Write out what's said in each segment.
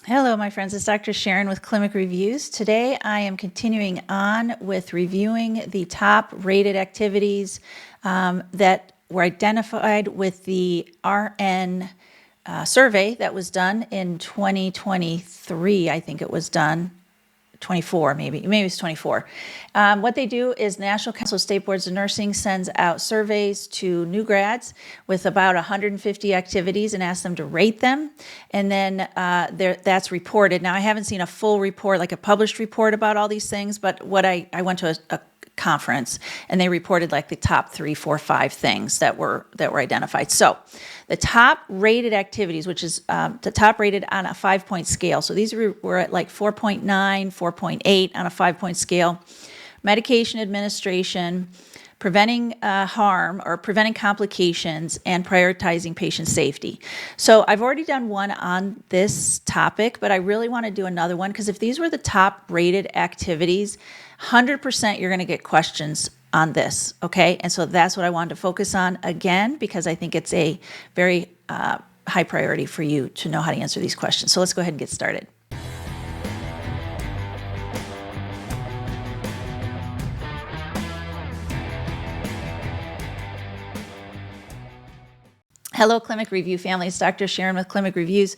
Hello, my friends. It's Dr. Sharon with Clinic Reviews. Today, I am continuing on with reviewing the top rated activities that were identified with the RN survey that was done in 2023. I think it was done. 24, maybe it's 24. What they do is National Council of State Boards of Nursing sends out surveys to new grads with about 150 activities and asks them to rate them. And then that's reported. Now, I haven't seen a full report, like a published report about all these things, but what I went to a conference and they reported like the top 3, 4, 5 things that were identified. So the top rated activities, which is the top rated on a 5-point scale. So these were at like 4.9, 4.8 on a 5-point scale. Medication administration, preventing harm or preventing complications, and prioritizing patient safety. So I've already done one on this topic, but I really want to do another one because if these were the top rated activities, 100% you're going to get questions on this, okay? And so that's what I wanted to focus on again because I think it's a very high priority for you to know how to answer these questions. So let's go ahead and get started. Hello, Clinic Review family. It's Dr. Sharon with Clinic Reviews.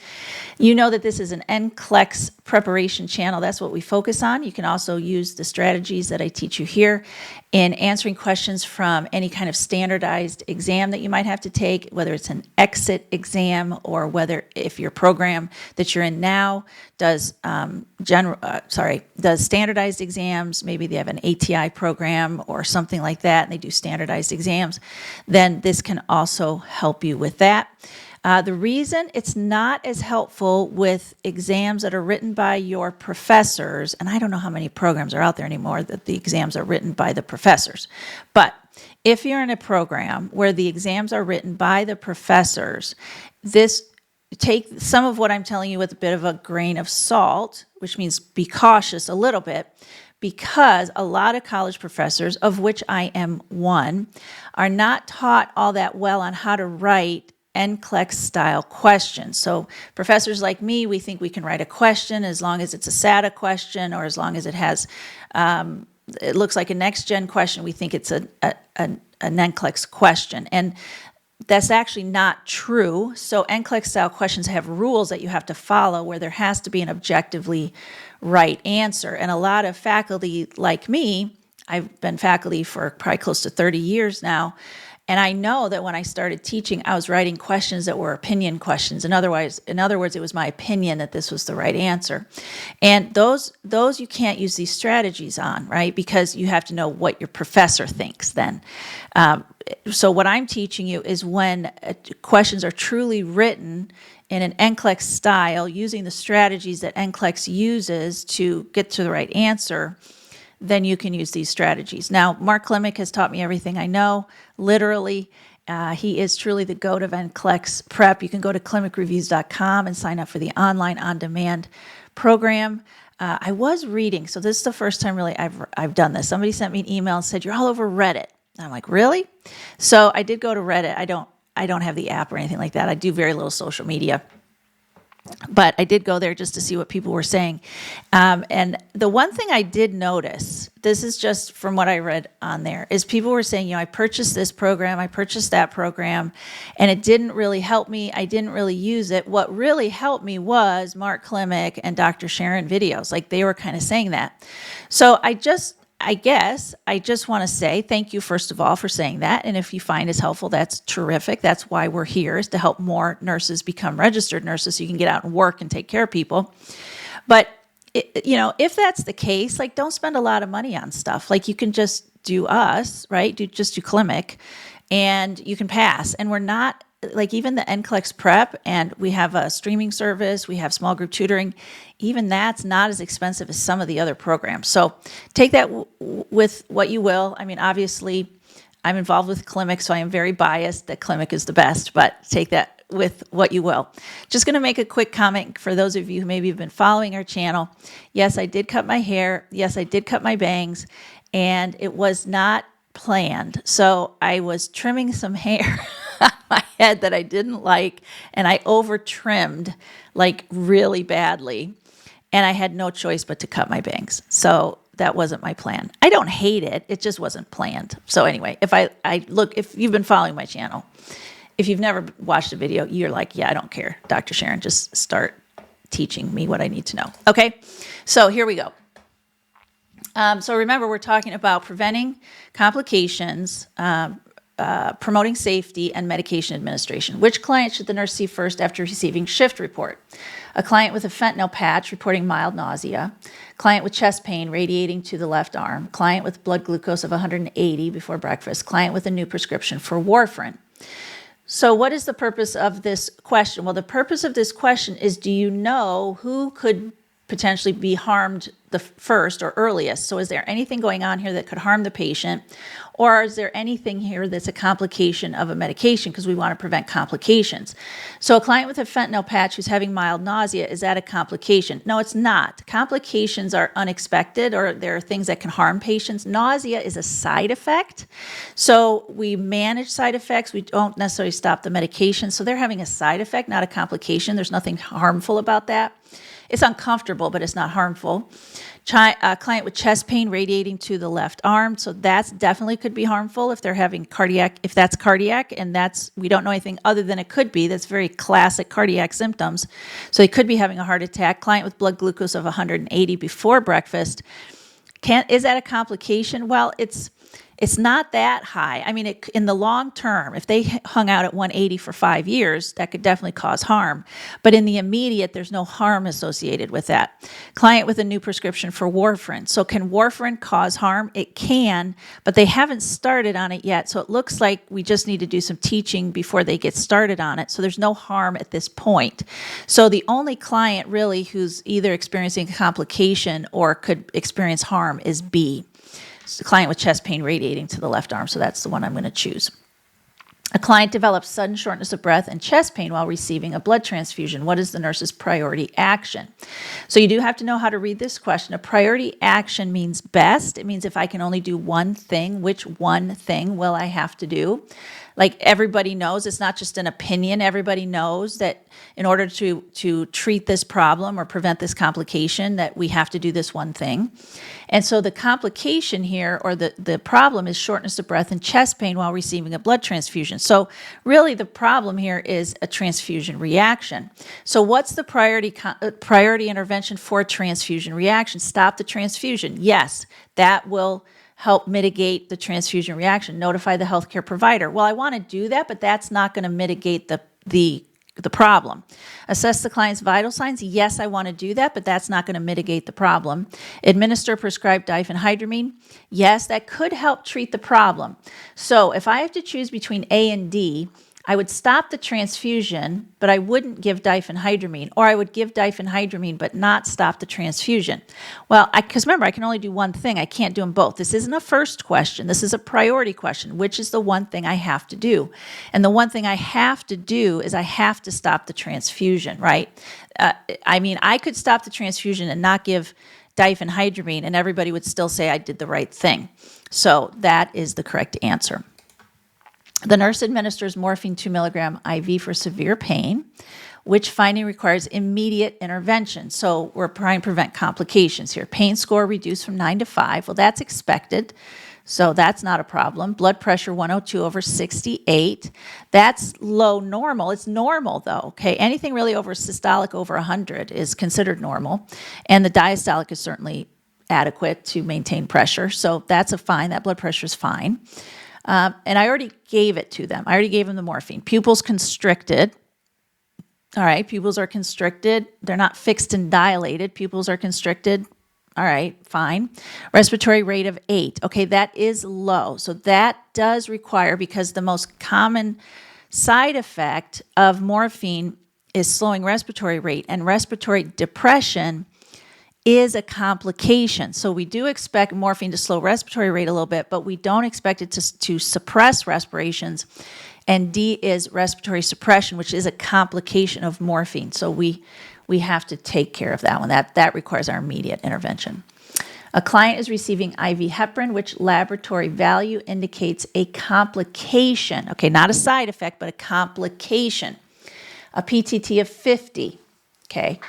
You know that this is an Nclex preparation channel. That's what we focus on. You can also use the strategies that I teach you here in answering questions from any kind of standardized exam that you might have to take, whether it's an exit exam or whether if your program that you're in now does does standardized exams, maybe they have an ATI program or something like that, and they do standardized exams, then this can also help you with that. The reason it's not as helpful with exams that are written by your professors, and I don't know how many programs are out there anymore that the exams are written by the professors, but if you're in a program where the exams are written by the professors, take some of what I'm telling you with a bit of a grain of salt, which means be cautious a little bit, because a lot of college professors, of which I am one, are not taught all that well on how to write Nclex style questions. So professors like me, we think we can write a question as long as it's a SATA question or as long as it has, it looks like a next gen question. We think it's an Nclex question. And that's actually not true. So Nclex style questions have rules that you have to follow where there has to be an objectively right answer. And a lot of faculty like me, I've been faculty for probably close to 30 years now, and I know that when I started teaching, I was writing questions that were opinion questions. In other words, it was my opinion that this was the right answer. And those you can't use these strategies on, right? Because you have to know what your professor thinks then. So what I'm teaching you is when questions are truly written in an Nclex style, using the strategies that Nclex uses to get to the right answer, then you can use these strategies. Now, Mark Klimek has taught me everything I know, literally. He is truly the GOAT of Nclex prep. You can go to clinicreviews.com and sign up for the online on-demand program. I was reading, so this is the first time really I've done this. Somebody sent me an email and said, you're all over Reddit. And I'm like, really? So I did go to Reddit. I don't have the app or anything like that. I do very little social media. But I did go there just to see what people were saying. And the one thing I did notice, this is just from what I read on there, is people were saying, I purchased this program, I purchased that program, and it didn't really help me. I didn't really use it. What really helped me was Mark Klimek and Dr. Sharon videos. Like they were kind of saying that. So I guess I just want to say thank you, first of all, for saying that. And if you find it's helpful, that's terrific. That's why we're here, is to help more nurses become registered nurses so you can get out and work and take care of people. But, if that's the case, like don't spend a lot of money on stuff. Like you can just do us, right? Just do Klimek and you can pass. And we're not, like even the Nclex prep, and we have a streaming service, we have small group tutoring, even that's not as expensive as some of the other programs. So take that with what you will. I mean, obviously, I'm involved with Klimek, so I am very biased that Klimek is the best, but take that with what you will. Just going to make a quick comment for those of you who maybe have been following our channel. Yes, I did cut my hair. Yes, I did cut my bangs, and it was not planned. So I was trimming some hair on my head that I didn't like, and I over trimmed like really badly, and I had no choice but to cut my bangs. So that wasn't my plan. I don't hate it. It just wasn't planned. So anyway, if you've been following my channel, if you've never watched a video, you're like, yeah, I don't care. Dr. Sharon, just start teaching me what I need to know. Okay, so here we go. So remember, we're talking about preventing complications, promoting safety, and medication administration. Which client should the nurse see first after receiving shift report? A client with a fentanyl patch reporting mild nausea, client with chest pain radiating to the left arm, client with blood glucose of 180 before breakfast, client with a new prescription for warfarin. So what is the purpose of this question? Well, the purpose of this question is, do you know who could potentially be harmed the first or earliest? So is there anything going on here that could harm the patient? Or is there anything here that's a complication of a medication, because we want to prevent complications? So a client with a fentanyl patch who's having mild nausea, is that a complication? No, it's not. Complications are unexpected, or there are things that can harm patients. Nausea is a side effect. So we manage side effects. We don't necessarily stop the medication. So they're having a side effect, not a complication. There's nothing harmful about that. It's uncomfortable, but it's not harmful. A client with chest pain radiating to the left arm, so that's definitely could be harmful if they're having cardiac, if that's cardiac, and we don't know anything other than it could be. That's very classic cardiac symptoms. So they could be having a heart attack. Client with blood glucose of 180 before breakfast. Is that a complication? Well, it's not that high. I mean, in the long term, if they hung out at 180 for 5 years, that could definitely cause harm. But in the immediate, there's no harm associated with that. Client with a new prescription for warfarin. So can warfarin cause harm? It can, but they haven't started on it yet. So it looks like we just need to do some teaching before they get started on it. So there's no harm at this point. So the only client really who's either experiencing a complication or could experience harm is B. A client with chest pain radiating to the left arm, so that's the one I'm going to choose. A client develops sudden shortness of breath and chest pain while receiving a blood transfusion. What is the nurse's priority action? So you do have to know how to read this question. A priority action means best. It means if I can only do one thing, which one thing will I have to do? Like everybody knows, it's not just an opinion. Everybody knows that in order to treat this problem or prevent this complication, that we have to do this one thing. And so the complication here, or the problem, is shortness of breath and chest pain while receiving a blood transfusion. So really the problem here is a transfusion reaction. So what's the priority intervention for a transfusion reaction? Stop the transfusion. Yes, that will help mitigate the transfusion reaction. Notify the healthcare provider. Well, I want to do that, but that's not going to mitigate the problem. Assess the client's vital signs. Yes, I want to do that, but that's not going to mitigate the problem. Administer prescribed diphenhydramine. Yes, that could help treat the problem. So if I have to choose between A and D, I would stop the transfusion, but I wouldn't give diphenhydramine, or I would give diphenhydramine but not stop the transfusion. Well, because remember, I can only do one thing. I can't do them both. This isn't a first question. This is a priority question. Which is the one thing I have to do? And the one thing I have to do is I have to stop the transfusion, right? I mean, I could stop the transfusion and not give diphenhydramine, and everybody would still say I did the right thing. So that is the correct answer. The nurse administers morphine 2 milligram IV for severe pain, which finding requires immediate intervention. So we're trying to prevent complications here. Pain score reduced from 9 to 5. Well, that's expected, so that's not a problem. Blood pressure 102/68. That's low normal. It's normal though, okay? Anything really over systolic over 100 is considered normal, and the diastolic is certainly adequate to maintain pressure. So that's a fine. That blood pressure is fine. And I already gave it to them. I already gave them the morphine. Pupils constricted. All right, pupils are constricted. They're not fixed and dilated. Pupils are constricted. All right, fine. Respiratory rate of 8. Okay, that is low. So that does require, because the most common side effect of morphine is slowing respiratory rate, and respiratory depression is a complication. So we do expect morphine to slow respiratory rate a little bit, but we don't expect it to suppress respirations. And D is respiratory suppression, which is a complication of morphine. So we have to take care of that one. That requires our immediate intervention. A client is receiving IV heparin, which laboratory value indicates a complication. Okay, not a side effect, but a complication. A PTT of 50. Okay,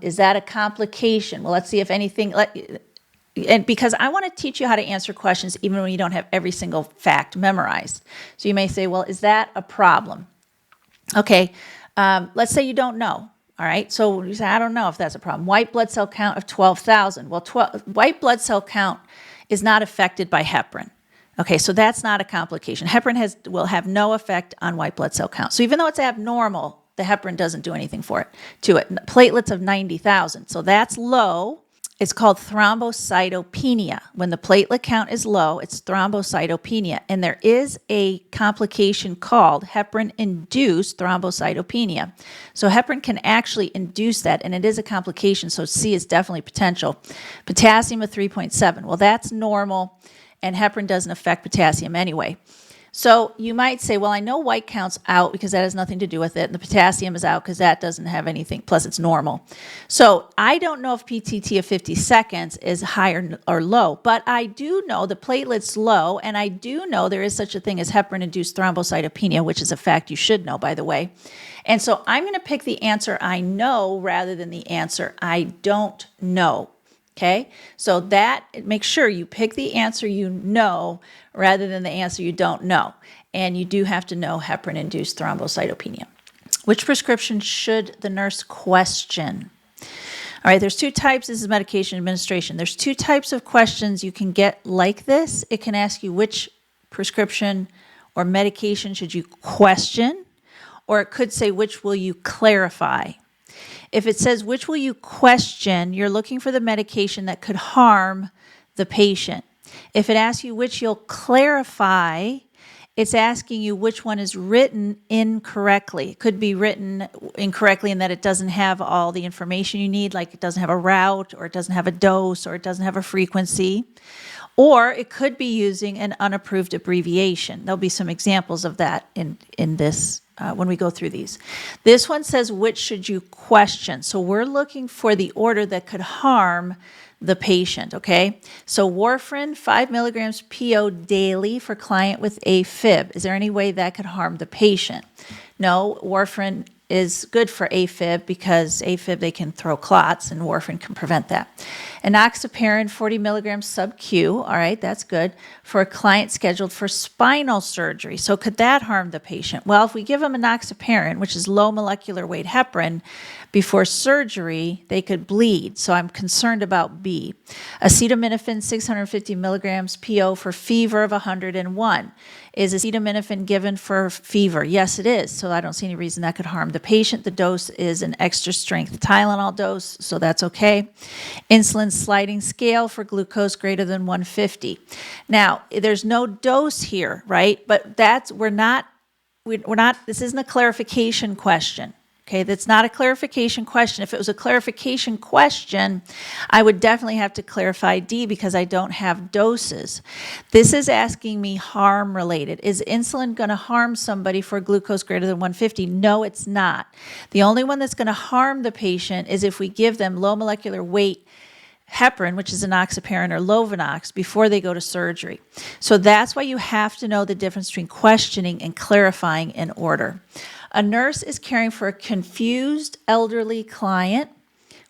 is that a complication? Well, let's see if anything, and because I want to teach you how to answer questions even when you don't have every single fact memorized. So you may say, well, is that a problem? Okay, let's say you don't know. All right, so you say, I don't know if that's a problem. White blood cell count of 12,000. Well, white blood cell count is not affected by heparin. Okay, so that's not a complication. Heparin will have no effect on white blood cell count. So even though it's abnormal, the heparin doesn't do anything to it. Platelets of 90,000, so that's low. It's called thrombocytopenia. When the platelet count is low, it's thrombocytopenia. And there is a complication called heparin-induced thrombocytopenia. So heparin can actually induce that, and it is a complication, so C is definitely potential. Potassium of 3.7. Well, that's normal, and heparin doesn't affect potassium anyway. So you might say, well, I know white count's out because that has nothing to do with it, and the potassium is out because that doesn't have anything, plus it's normal. So I don't know if PTT of 50 seconds is high or low, but I do know the platelet's low, and I do know there is such a thing as heparin-induced thrombocytopenia, which is a fact you should know, by the way. And so I'm going to pick the answer I know rather than the answer I don't know. Okay, so that, make sure you pick the answer you know rather than the answer you don't know. And you do have to know heparin-induced thrombocytopenia. Which prescription should the nurse question? All right, there's two types. This is medication administration. There's two types of questions you can get like this. It can ask you which prescription or medication should you question, or it could say which will you clarify. If it says, which will you question, you're looking for the medication that could harm the patient. If it asks you which you'll clarify, it's asking you which one is written incorrectly. It could be written incorrectly in that it doesn't have all the information you need, like it doesn't have a route, or it doesn't have a dose, or it doesn't have a frequency. Or it could be using an unapproved abbreviation. There'll be some examples of that in this when we go through these. This one says, which should you question? So we're looking for the order that could harm the patient, okay? So warfarin, 5 milligrams PO daily for client with AFib. Is there any way that could harm the patient? No, warfarin is good for AFib because AFib, they can throw clots, and warfarin can prevent that. Enoxaparin, 40 milligrams sub-Q, all right, that's good, for a client scheduled for spinal surgery. So could that harm the patient? Well, if we give them enoxaparin, which is low molecular weight heparin, before surgery, they could bleed. So I'm concerned about B. Acetaminophen, 650 milligrams PO for fever of 101. Is acetaminophen given for fever? Yes, it is. So I don't see any reason that could harm the patient. The dose is an extra strength Tylenol dose, so that's okay. Insulin sliding scale for glucose greater than 150. Now, there's no dose here, right? But we're not, this isn't a clarification question. Okay, that's not a clarification question. If it was a clarification question, I would definitely have to clarify D because I don't have doses. This is asking me harm related. Is insulin going to harm somebody for glucose greater than 150? No, it's not. The only one that's going to harm the patient is if we give them low molecular weight heparin, which is enoxaparin or Lovenox, before they go to surgery. So that's why you have to know the difference between questioning and clarifying in order. A nurse is caring for a confused elderly client.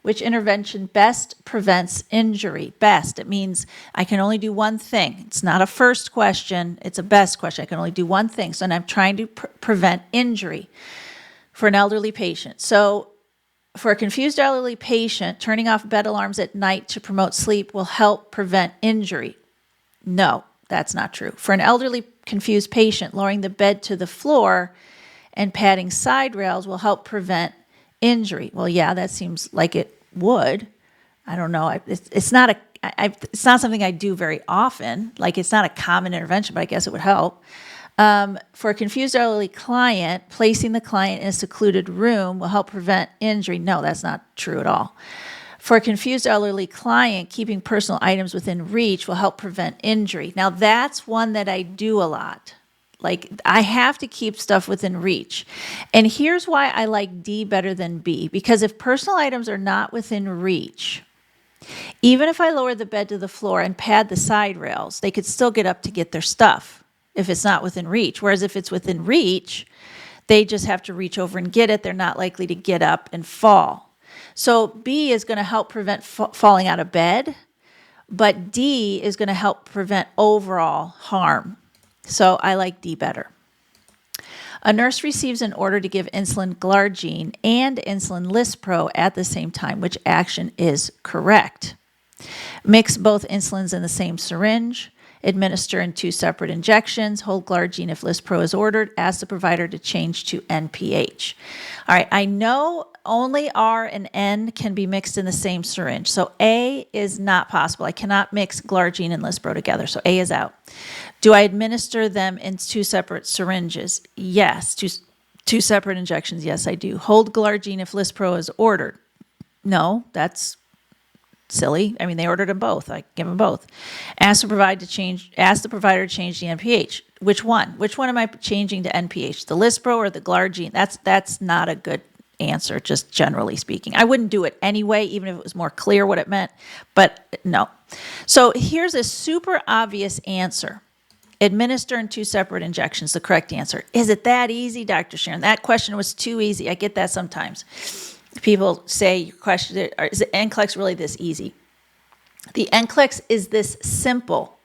Which intervention best prevents injury? Best. It means I can only do one thing. It's not a first question. It's a best question. I can only do one thing. So I'm trying to prevent injury for an elderly patient. So for a confused elderly patient, turning off bed alarms at night to promote sleep will help prevent injury. No, that's not true. For an elderly confused patient, lowering the bed to the floor and padding side rails will help prevent injury. Well, yeah, that seems like it would. I don't know. It's not something I do very often. Like, it's not a common intervention, but I guess it would help. For a confused elderly client, placing the client in a secluded room will help prevent injury. No, that's not true at all. For a confused elderly client, keeping personal items within reach will help prevent injury. Now, that's one that I do a lot. Like, I have to keep stuff within reach. And here's why I like D better than B. Because if personal items are not within reach, Even if I lower the bed to the floor and pad the side rails, they could still get up to get their stuff if it's not within reach. Whereas if it's within reach, they just have to reach over and get it. They're not likely to get up and fall. So B is going to help prevent falling out of bed, but D is going to help prevent overall harm. So I like D better. A nurse receives an order to give insulin glargine and insulin Lispro at the same time. Which action is correct? Mix both insulins in the same syringe. Administer in 2 separate injections. Hold glargine if Lispro is ordered. Ask the provider to change to NPH. All right, I know only R and N can be mixed in the same syringe. So A is not possible. I cannot mix glargine and Lispro together. So A is out. Do I administer them in 2 separate syringes? Yes. Two separate injections? Yes, I do. Hold glargine if Lispro is ordered? No, that's silly. I mean, they ordered them both. I give them both. Ask the provider to change the NPH. Which one? Which one am I changing to NPH? The Lispro or the glargine? That's not a good answer, just generally speaking. I wouldn't do it anyway, even if it was more clear what it meant, but no. So here's a super obvious answer. Administer in 2 separate injections, the correct answer. Is it that easy, Dr. Sharon? That question was too easy. I get that sometimes. People say, your question, is the Nclex really this easy? The Nclex is this simple.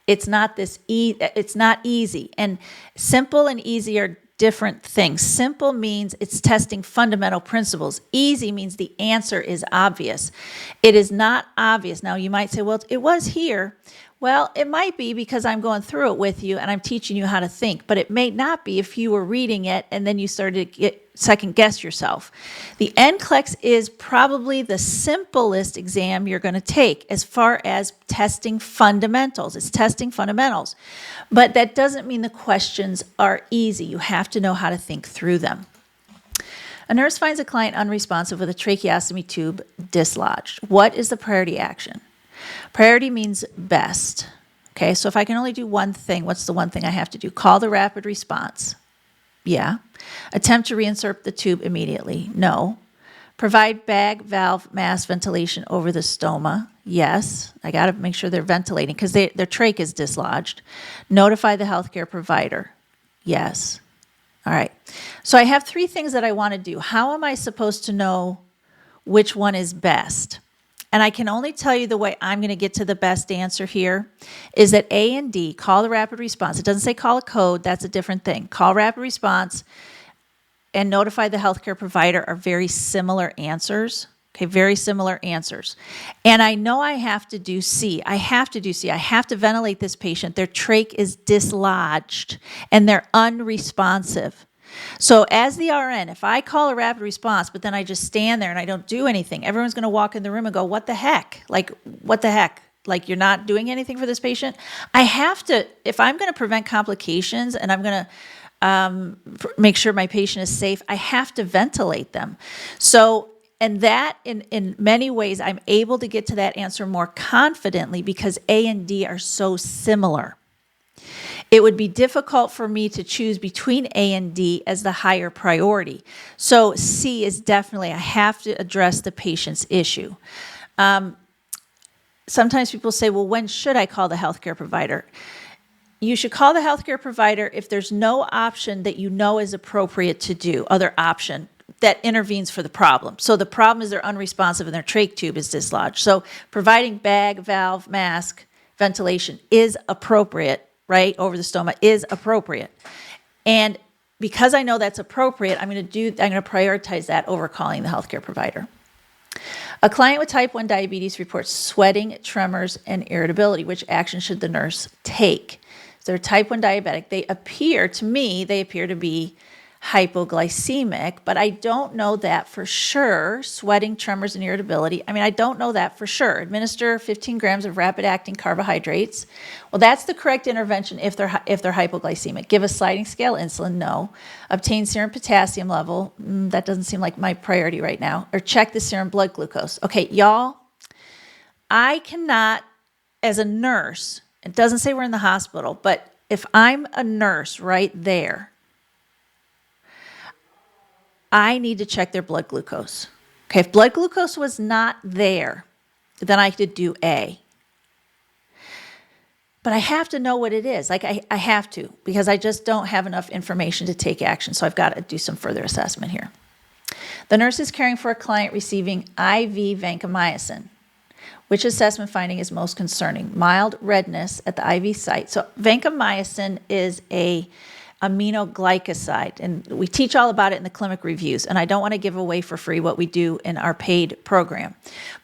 It's not it's not easy. And simple and easy are different things. Simple means it's testing fundamental principles. Easy means the answer is obvious. It is not obvious. Now you might say, well, it was here. Well, it might be because I'm going through it with you and I'm teaching you how to think, but it may not be if you were reading it and then you started to second guess yourself. The Nclex is probably the simplest exam you're going to take as far as testing fundamentals. It's testing fundamentals, but that doesn't mean the questions are easy. You have to know how to think through them. A nurse finds a client unresponsive with a tracheostomy tube dislodged. What is the priority action? Priority means best. Okay, so if I can only do one thing, what's the one thing I have to do? Call the rapid response. Yeah. Attempt to reinsert the tube immediately. No. Provide bag, valve, mask ventilation over the stoma. Yes. I got to make sure they're ventilating because their trach is dislodged. Notify the healthcare provider. Yes. All right. So I have 3 things that I want to do. How am I supposed to know which one is best? And I can only tell you the way I'm going to get to the best answer here is that A and D, call the rapid response. It doesn't say call a code. That's a different thing. Call rapid response and notify the healthcare provider are very similar answers. Okay, very similar answers. And I know I have to do C. I have to ventilate this patient. Their trach is dislodged and they're unresponsive. So as the RN, if I call a rapid response, but then I just stand there and I don't do anything, everyone's going to walk in the room and go, what the heck? Like, what the heck? Like, you're not doing anything for this patient? I have to, if I'm going to prevent complications and I'm going to make sure my patient is safe, I have to ventilate them. So, and that in many ways, I'm able to get to that answer more confidently because A and D are so similar. It would be difficult for me to choose between A and D as the higher priority. So C is definitely, I have to address the patient's issue. Sometimes people say, well, when should I call the healthcare provider? You should call the healthcare provider if there's no option that you know is appropriate to do, other option that intervenes for the problem. So the problem is they're unresponsive and their trach tube is dislodged. So providing bag, valve, mask, ventilation is appropriate. Right, over the stoma is appropriate. And because I know that's appropriate, I'm going to prioritize that over calling the healthcare provider. A client with type 1 diabetes reports sweating, tremors, and irritability. Which action should the nurse take? So they're type 1 diabetic. They appear to be hypoglycemic, but I don't know that for sure. Sweating, tremors, and irritability. I don't know that for sure. Administer 15 grams of rapid-acting carbohydrates. Well, that's the correct intervention if they're hypoglycemic. Give a sliding scale insulin. No. Obtain serum potassium level. That doesn't seem like my priority right now. Or check the serum blood glucose. Okay, y'all, I cannot, as a nurse, it doesn't say we're in the hospital, but if I'm a nurse right there, I need to check their blood glucose. Okay, if blood glucose was not there, then I could do A. But I have to know what it is. Like I have to, because I just don't have enough information to take action. So I've got to do some further assessment here. The nurse is caring for a client receiving IV vancomycin. Which assessment finding is most concerning? Mild redness at the IV site. So vancomycin is a aminoglycoside, and we teach all about it in the clinic reviews, and I don't want to give away for free what we do in our paid program.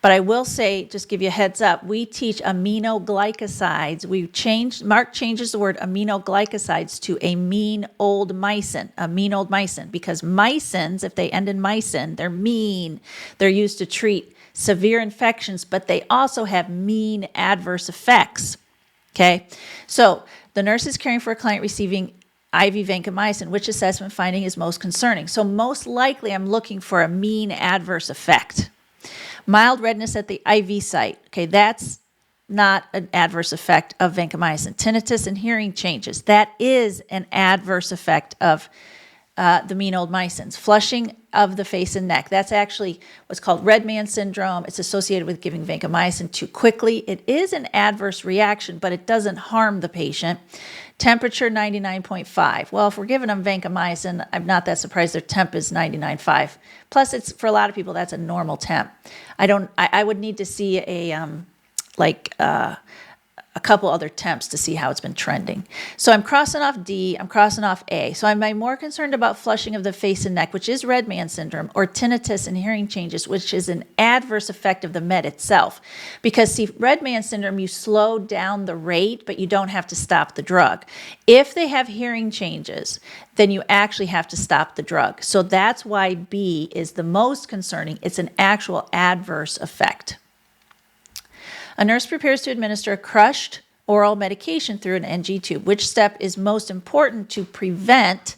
But I will say, just give you a heads up, we teach aminoglycosides. Mark changes the word aminoglycosides to a mean old mycin, because mycins, if they end in mycin, they're mean. They're used to treat severe infections, but they also have mean adverse effects. Okay, so the nurse is caring for a client receiving IV vancomycin. Which assessment finding is most concerning? So most likely I'm looking for a mean adverse effect. Mild redness at the IV site. Okay, that's not an adverse effect of vancomycin. Tinnitus and hearing changes. That is an adverse effect of the mean old mycins. Flushing of the face and neck. That's actually what's called red man syndrome. It's associated with giving vancomycin too quickly. It is an adverse reaction, but it doesn't harm the patient. Temperature 99.5. Well, if we're giving them vancomycin, I'm not that surprised their temp is 99.5. Plus, it's for a lot of people that's a normal temp. I would need to see a couple other temps to see how it's been trending. So I'm crossing off D, I'm crossing off A. So am I more concerned about flushing of the face and neck, which is red man syndrome, or tinnitus and hearing changes, which is an adverse effect of the med itself? Because see, red man syndrome, you slow down the rate, but you don't have to stop the drug. If they have hearing changes, then you actually have to stop the drug. So that's why B is the most concerning. It's an actual adverse effect. A nurse prepares to administer a crushed oral medication through an NG tube. Which step is most important to prevent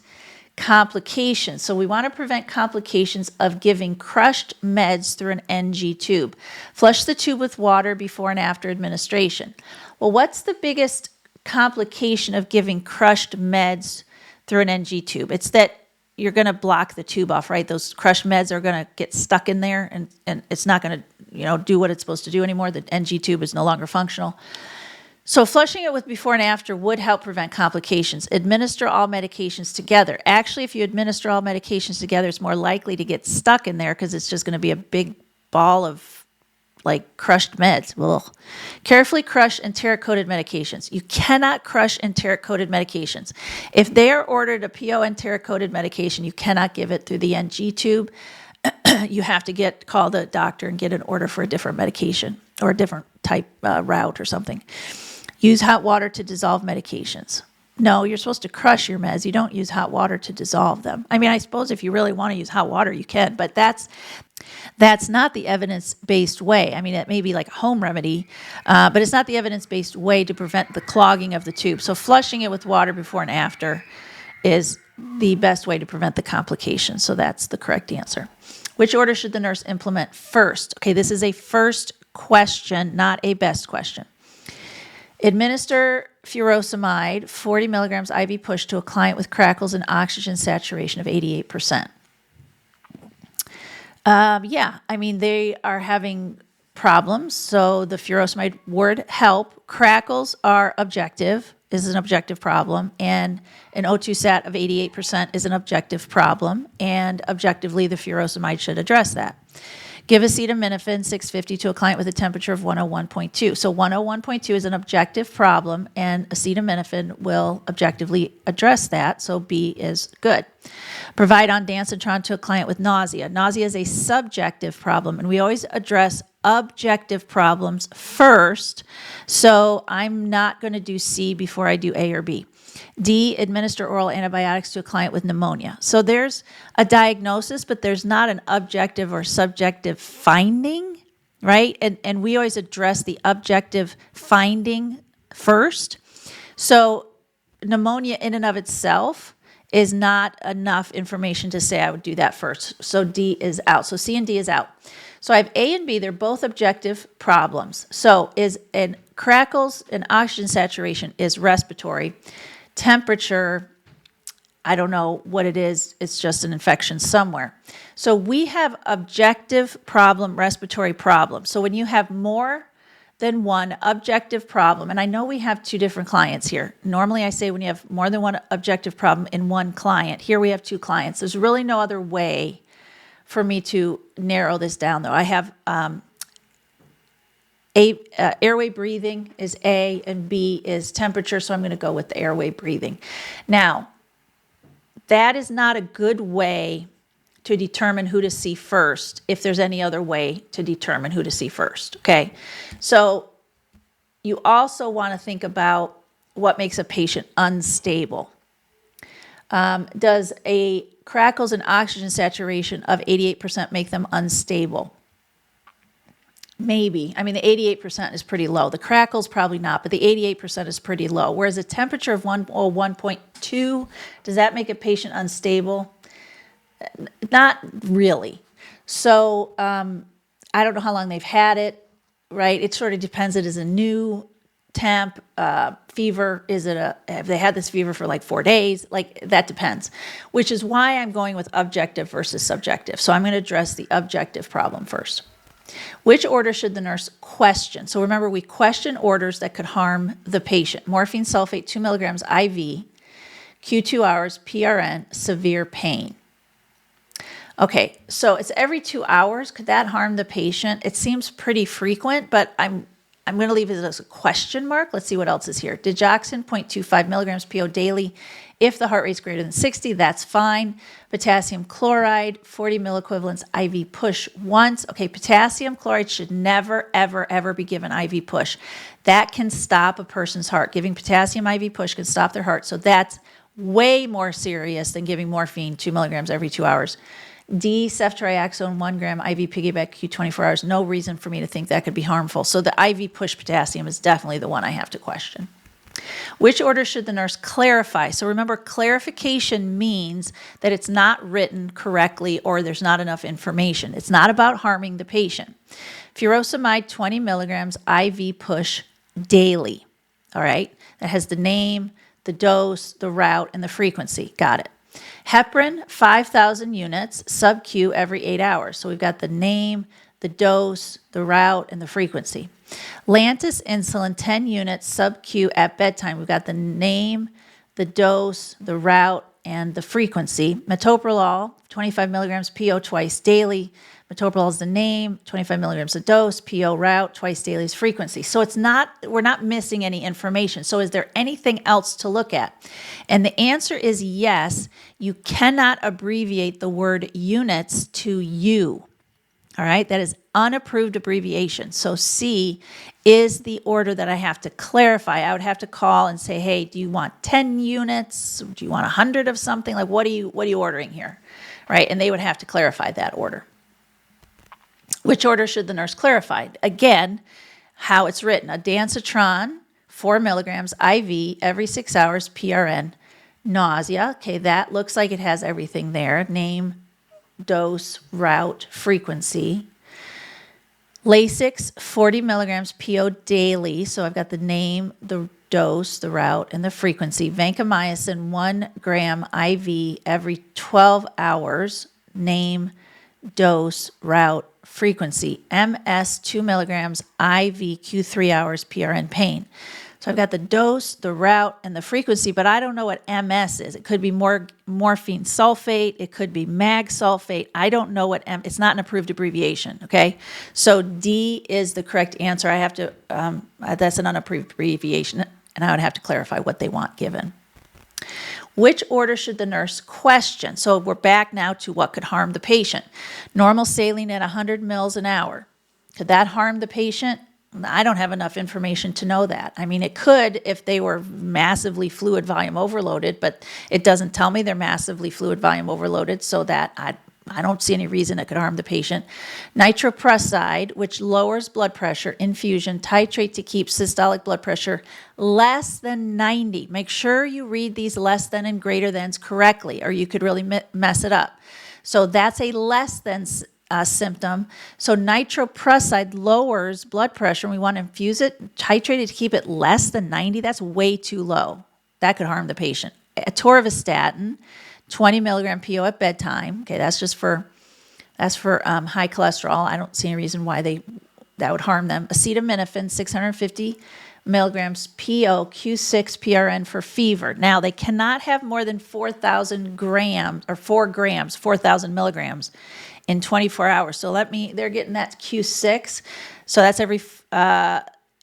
complications? So we want to prevent complications of giving crushed meds through an NG tube. Flush the tube with water before and after administration. Well, what's the biggest complication of giving crushed meds through an NG tube? It's that you're going to block the tube off, right? Those crushed meds are going to get stuck in there, and it's not going to do what it's supposed to do anymore. The NG tube is no longer functional. So flushing it with before and after would help prevent complications. Administer all medications together. Actually, if you administer all medications together, it's more likely to get stuck in there because it's just going to be a big ball of like crushed meds. Ugh. Carefully crush enteric-coated medications. You cannot crush enteric-coated medications. If they are ordered a PO enteric-coated medication, you cannot give it through the NG tube. You have to call the doctor and get an order for a different medication or a different type route or something. Use hot water to dissolve medications. No, you're supposed to crush your meds. You don't use hot water to dissolve them. I mean, I suppose if you really want to use hot water, you can, but that's not the evidence-based way. I mean, it may be like a home remedy, but it's not the evidence-based way to prevent the clogging of the tube. So flushing it with water before and after is the best way to prevent the complications. So that's the correct answer. Which order should the nurse implement first? Okay, this is a first question, not a best question. Administer furosemide, 40 milligrams IV push to a client with crackles and oxygen saturation of 88%. They are having problems, so the furosemide would help. Crackles are is an objective problem, and an O2 sat of 88% is an objective problem, and objectively the furosemide should address that. Give acetaminophen 650 to a client with a temperature of 101.2. So 101.2 is an objective problem, and acetaminophen will objectively address that, so B is good. Provide ondansetron to a client with nausea. Nausea is a subjective problem, and we always address objective problems first, so I'm not going to do C before I do A or B. D, administer oral antibiotics to a client with pneumonia. So there's a diagnosis, but there's not an objective or subjective finding, right? And we always address the objective finding first. So pneumonia in and of itself is not enough information to say I would do that first. So D is out. So C and D is out. So I have A and B. They're both objective problems. So crackles and oxygen saturation is respiratory. Temperature I don't know what it is. It's just an infection somewhere. So we have objective problem, respiratory problem. So when you have more than one objective problem, and I know we have two different clients here. Normally I say when you have more than one objective problem in one client. Here we have two clients. There's really no other way for me to narrow this down, though. I have airway breathing is A, and B is temperature, so I'm going to go with the airway breathing. Now, that is not a good way to determine who to see first if there's any other way to determine who to see first, okay? So you also want to think about what makes a patient unstable. Does a crackles and oxygen saturation of 88% make them unstable? Maybe. I mean, the 88% is pretty low. The crackles, probably not, but the 88% is pretty low. Whereas a temperature of 101.2, does that make a patient unstable? Not really. So I don't know how long they've had it, right? It sort of depends. It is a new temp, fever. Have they had this fever for like 4 days? Like, that depends, which is why I'm going with objective versus subjective. So I'm going to address the objective problem first. Which order should the nurse question? So remember, we question orders that could harm the patient. Morphine sulfate, 2 milligrams IV, Q2 hours, PRN, severe pain. Okay, so it's every 2 hours. Could that harm the patient? It seems pretty frequent, but I'm going to leave it as a question mark. Let's see what else is here. Digoxin, 0.25 milligrams PO daily. If the heart rate is greater than 60, that's fine. Potassium chloride, 40 milliequivalents IV push once. Okay, potassium chloride should never, ever, ever be given IV push. That can stop a person's heart. Giving potassium IV push can stop their heart. So that's way more serious than giving morphine 2 milligrams every 2 hours. D, ceftriaxone, 1 gram IV piggyback Q24 hours. No reason for me to think that could be harmful. So the IV push potassium is definitely the one I have to question. Which order should the nurse clarify? So remember, clarification means that it's not written correctly or there's not enough information. It's not about harming the patient. Furosemide, 20 milligrams IV push daily. All right? That has the name, the dose, the route, and the frequency. Got it. Heparin, 5,000 units, sub-Q every 8 hours. So we've got the name, the dose, the route, and the frequency. Lantus insulin, 10 units, sub-Q at bedtime. We've got the name, the dose, the route, and the frequency. Metoprolol, 25 milligrams PO twice daily. Metoprolol is the name, 25 milligrams a dose, PO route, twice daily is frequency. So we're not missing any information. So is there anything else to look at? And the answer is yes. You cannot abbreviate the word units to U. All right, that is unapproved abbreviation. So C is the order that I have to clarify. I would have to call and say, hey, do you want 10 units? Do you want 100 of something? Like, what are you ordering here? Right? And they would have to clarify that order. Which order should the nurse clarify? Again, how it's written. A Dancitron, 4 milligrams IV every 6 hours, PRN, nausea. Okay, that looks like it has everything there. Name, dose, route, frequency. Lasix, 40 milligrams PO daily. So I've got the name, the dose, the route, and the frequency. Vancomycin, 1 gram IV every 12 hours. Name, dose, route, frequency. MS, 2 milligrams IV Q3 hours, PRN pain. So I've got the dose, the route, and the frequency, but I don't know what MS is. It could be morphine sulfate. It could be mag sulfate. I don't know what it's not an approved abbreviation, okay? So D is the correct answer. I have to, that's an unapproved abbreviation, and I would have to clarify what they want given. Which order should the nurse question? So we're back now to what could harm the patient. Normal saline at 100 mils an hour. Could that harm the patient? I don't have enough information to know that. I mean, it could if they were massively fluid volume overloaded, but it doesn't tell me they're massively fluid volume overloaded, so that I don't see any reason it could harm the patient. Nitroprusside, which lowers blood pressure, infusion, titrate to keep systolic blood pressure less than 90. Make sure you read these less than and greater thans correctly, or you could really mess it up. So that's a less than symptom. So nitroprusside lowers blood pressure, and we want to infuse it, titrate it to keep it less than 90. That's way too low. That could harm the patient. atorvastatin, 20 milligram PO at bedtime. Okay, that's for high cholesterol. I don't see any reason why that would harm them. Acetaminophen, 650 milligrams PO, Q6 PRN for fever. Now, they cannot have more than 4,000 grams or 4 grams, 4,000 milligrams in 24 hours. So they're getting that Q6. So that's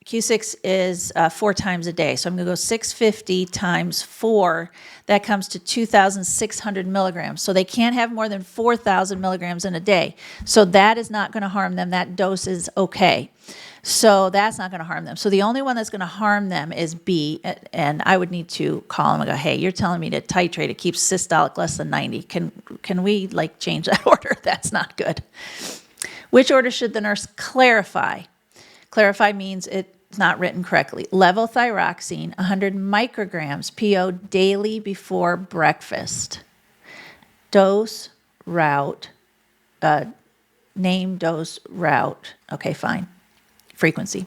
Q6 is 4 times a day. So I'm going to go 650 times 4. That comes to 2,600 milligrams. So they can't have more than 4,000 milligrams in a day. So that is not going to harm them. That dose is okay. So that's not going to harm them. So the only one that's going to harm them is B. And I would need to call them and go, hey, you're telling me to titrate. It keeps systolic less than 90. Can we change that order? That's not good. Which order should the nurse clarify? Clarify means it's not written correctly. Levothyroxine, 100 micrograms PO daily before breakfast. Dose, route, name, dose, route. Okay, fine. Frequency.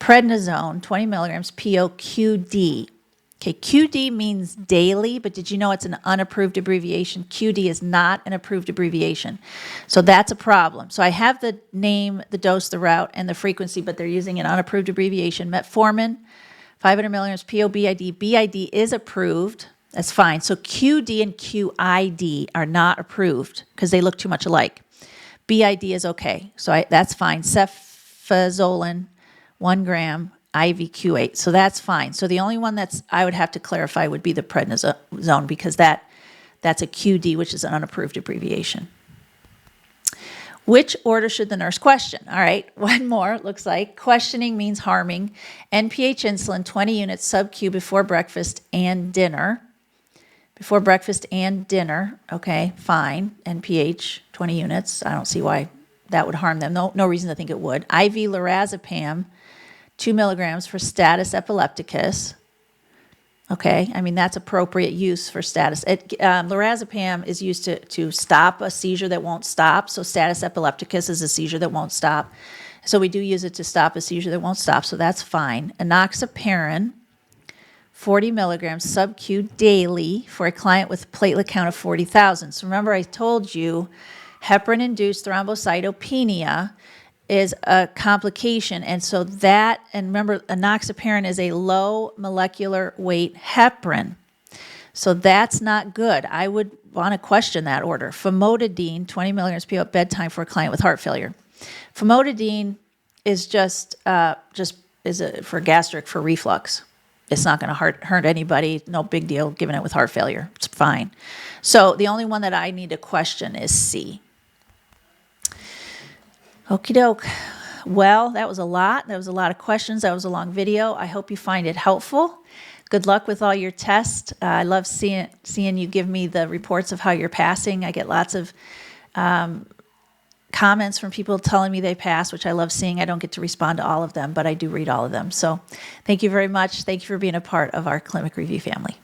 Prednisone, 20 milligrams PO QD. Okay, QD means daily, but did you know it's an unapproved abbreviation? QD is not an approved abbreviation. So that's a problem. So I have the name, the dose, the route, and the frequency, but they're using an unapproved abbreviation. Metformin, 500 milligrams PO BID. BID is approved. That's fine. So QD and QID are not approved because they look too much alike. BID is okay. So that's fine. Cefazolin, 1 gram. IV Q8, so that's fine. So the only one I would have to clarify would be the prednisone because that's a QD, which is an unapproved abbreviation. Which order should the nurse question? All right, one more, it looks like. Questioning means harming. NPH insulin, 20 units sub-Q before breakfast and dinner. Before breakfast and dinner, okay, fine. NPH, 20 units. I don't see why that would harm them. No reason to think it would. IV lorazepam, 2 milligrams for status epilepticus. Okay, I mean, that's appropriate use for status. Lorazepam is used to stop a seizure that won't stop. So status epilepticus is a seizure that won't stop. So we do use it to stop a seizure that won't stop. So that's fine. Enoxaparin, 40 milligrams sub-Q daily for a client with platelet count of 40,000. So remember I told you heparin-induced thrombocytopenia is a complication. And so and remember, enoxaparin is a low molecular weight heparin. So that's not good. I would want to question that order. Famotidine, 20 milligrams PO at bedtime for a client with heart failure. Famotidine is for gastric, for reflux. It's not going to hurt anybody. No big deal giving it with heart failure. It's fine. So the only one that I need to question is C. Okie doke. Well, that was a lot. That was a lot of questions. That was a long video. I hope you find it helpful. Good luck with all your tests. I love seeing you give me the reports of how you're passing. I get lots of comments from people telling me they passed, which I love seeing. I don't get to respond to all of them, but I do read all of them. So thank you very much. Thank you for being a part of our Clinic Review family.